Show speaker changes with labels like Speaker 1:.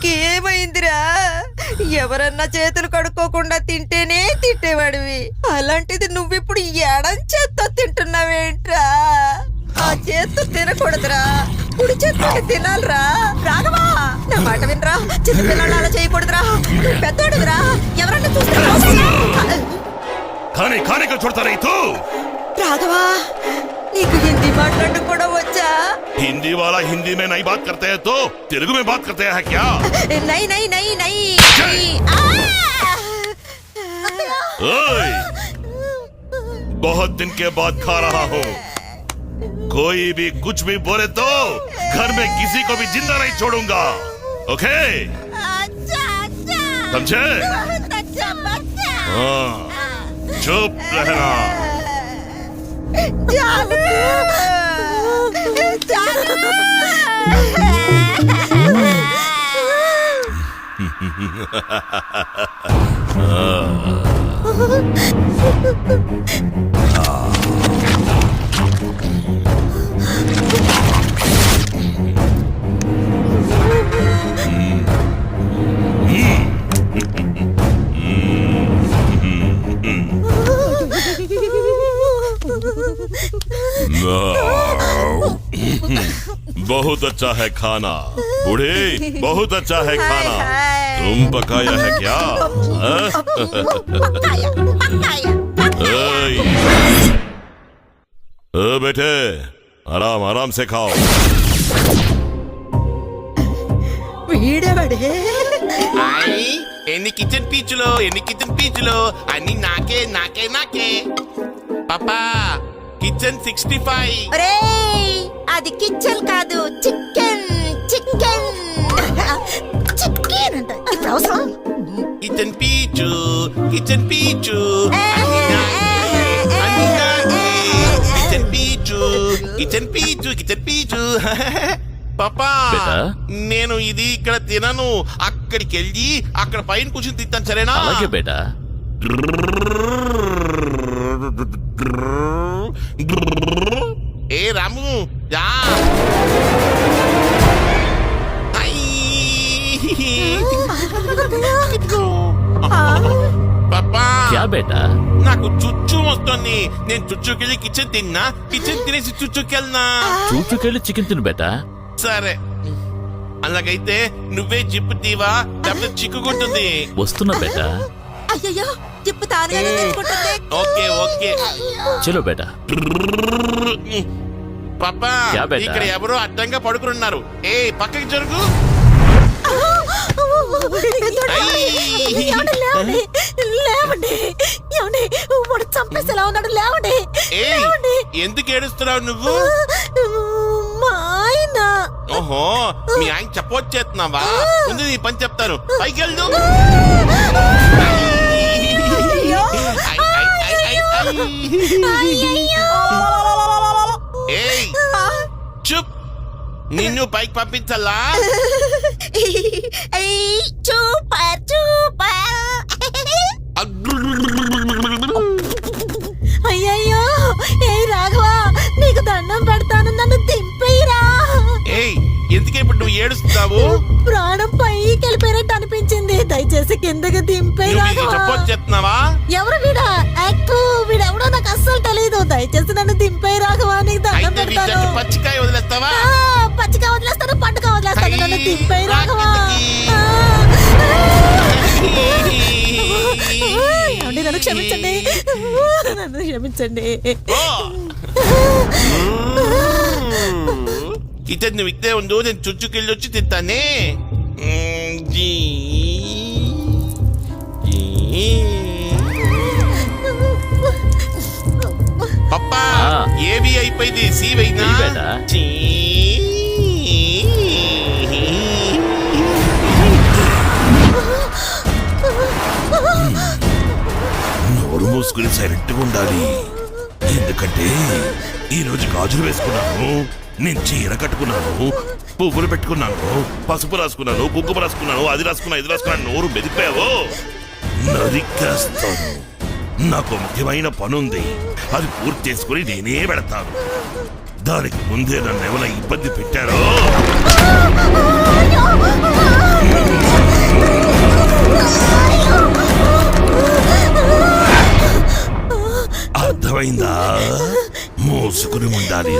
Speaker 1: నీకేమైందిరా? ఎవరన్నా చేతులు కడుక్కోకుండా తింటేనే తిట్టేవాడివి, అలాంటిది నువ్విప్పుడు ఎడం చేత్తో తింటున్నావేంట్రా? ఆ చేత్తో తినకూడదురా, కుడి చేత్తో తినాలిరా. రాఘవా, నా మాట వినరా. చిన్న పిల్లలు అలా చేయకూడదురా. నువ్వు పెద్దోడురా, ఎవరన్నా చూస్తే రాఘవా, నీకు హిందీ మాట్లాడడం కూడా వచ్చా?
Speaker 2: हिंदी वाला हिंदी में नहीं बात करते हैं तो तेलुगु में बात करते हैं क्या?
Speaker 1: नहीं नहीं नहीं नहीं।
Speaker 2: ओए, बहुत दिन के बाद खा रहा हूँ। कोई भी कुछ भी बोले तो घर में किसी को भी जिंदा नहीं छोड़ूंगा, ओके? समझे? हाँ, चुप रहना। बहुत अच्छा है खाना बूढ़े, बहुत अच्छा है खाना। तुम पकाया है क्या? बेटे आराम आराम से खाओ।
Speaker 3: ఎన్ని కిచెన్ పీచులో అన్ని నాకే నాకే నాకే. పాపా కిచెన్ 65.
Speaker 1: అది కిచెన్ కాదు, చికెన్ చికెన్ చికెన్ అంట. ఇప్పుడు అవసరం?
Speaker 3: కిచెన్ పీచు అన్ని నాకే. కిచెన్ పీచు పాపా, నేను ఇది ఇక్కడ తినను, అక్కడికి వెళ్ళి అక్కడ పైన కూర్చొని తింటాను, సరేనా?
Speaker 4: అలాగే బేటా.
Speaker 3: ఏ రాము యా. పాపా
Speaker 4: క్యా బేటా?
Speaker 3: నాకు చుచ్చు వస్తుంది. నేను చుచ్చుకెళ్ళి కిచెన్ తిన్నా, కిచెన్ తినేసి చుచ్చుకెళ్ళనా?
Speaker 4: చూచుకెళ్ళి చికెన్ తిను బేటా.
Speaker 3: సరే, అలాగైతే నువ్వే జిప్పు తీవా, లేకపోతే చిక్కుకుంటుంది.
Speaker 4: వస్తున్నా బేటా.
Speaker 1: అయ్యో, జిప్పు తానుగానే తెచ్చుకుంటుంది.
Speaker 3: ఓకే ఓకే
Speaker 4: చలో బేటా.
Speaker 3: పాపా
Speaker 4: క్యా బేటా?
Speaker 3: ఇక్కడ ఎవరో అడ్డంగా పడుకున్నారు. ఏ పక్కకి జరుగు.
Speaker 1: చంపేసేలా ఉన్నాడు, లేవండి.
Speaker 3: ఎందుకు ఏడుస్తున్నావు నువ్వు? ఓహో, మీ ఆయన చెప్పొచ్చేస్తున్నావా? ముందు నీ పని చెప్తాను, పైకి వెళ్దు. ఏయ్ చుప్, నిన్ను పైకి పంపించాలా?
Speaker 1: Super super. అయ్యయ్యో, ఏ రాఘవా, నీకు దండం పెడతాను, నన్ను దింపేయరా.
Speaker 3: ఏయ్, ఎందుకే ఇప్పుడు నువ్వు ఏడుస్తున్నావు?
Speaker 1: ప్రాణం పైకి వెళ్ళిపోయినట్టు అనిపించింది, దయచేసి కిందకి దింపే.
Speaker 3: చెప్పొచ్చేస్తున్నావా?
Speaker 1: ఎవరు వీడా? వీడెవడో నాకు అస్సలు తెలీదు, దయచేసి నన్ను దింపే రాఘవా, నీకు దండం పెడతాను.
Speaker 3: పచ్చికాయ వదిలేస్తావా?
Speaker 1: పచ్చిగా వదిలేస్తాను, పండుగ వదిలేస్తాను, నన్ను దింపే రాఘవా. నన్ను క్షమించండి, నన్ను క్షమించండి.
Speaker 3: కిచెన్ నువ్వు ఇక్కడే ఉండు, నేను చుచ్చుకెళ్ళి వచ్చి తింటానే. పప్పా ఏవి అయిపోయింది, సీవైనా?
Speaker 2: నోరు మూసుకుని సైలెంట్గా ఉండాలి, ఎందుకంటే ఈ రోజు గాజులు వేసుకున్నాను, నేను చీర కట్టుకున్నాను, పువ్వులు పెట్టుకున్నాను, పసుపు రాసుకున్నాను, కుంకుమ రాసుకున్నాను, అది రాసుకున్నా ఇది రాసుకున్నాను. నోరు మెదిపావో నరికేస్తాను. నాకు ముఖ్యమైన పనుంది, అది పూర్తి చేసుకుని నేనే పెడతాను. దానికి ముందే నన్ను ఎవరైనా ఇబ్బంది పెట్టారో అర్థమైందా? మోసుకుని ఉండాలి.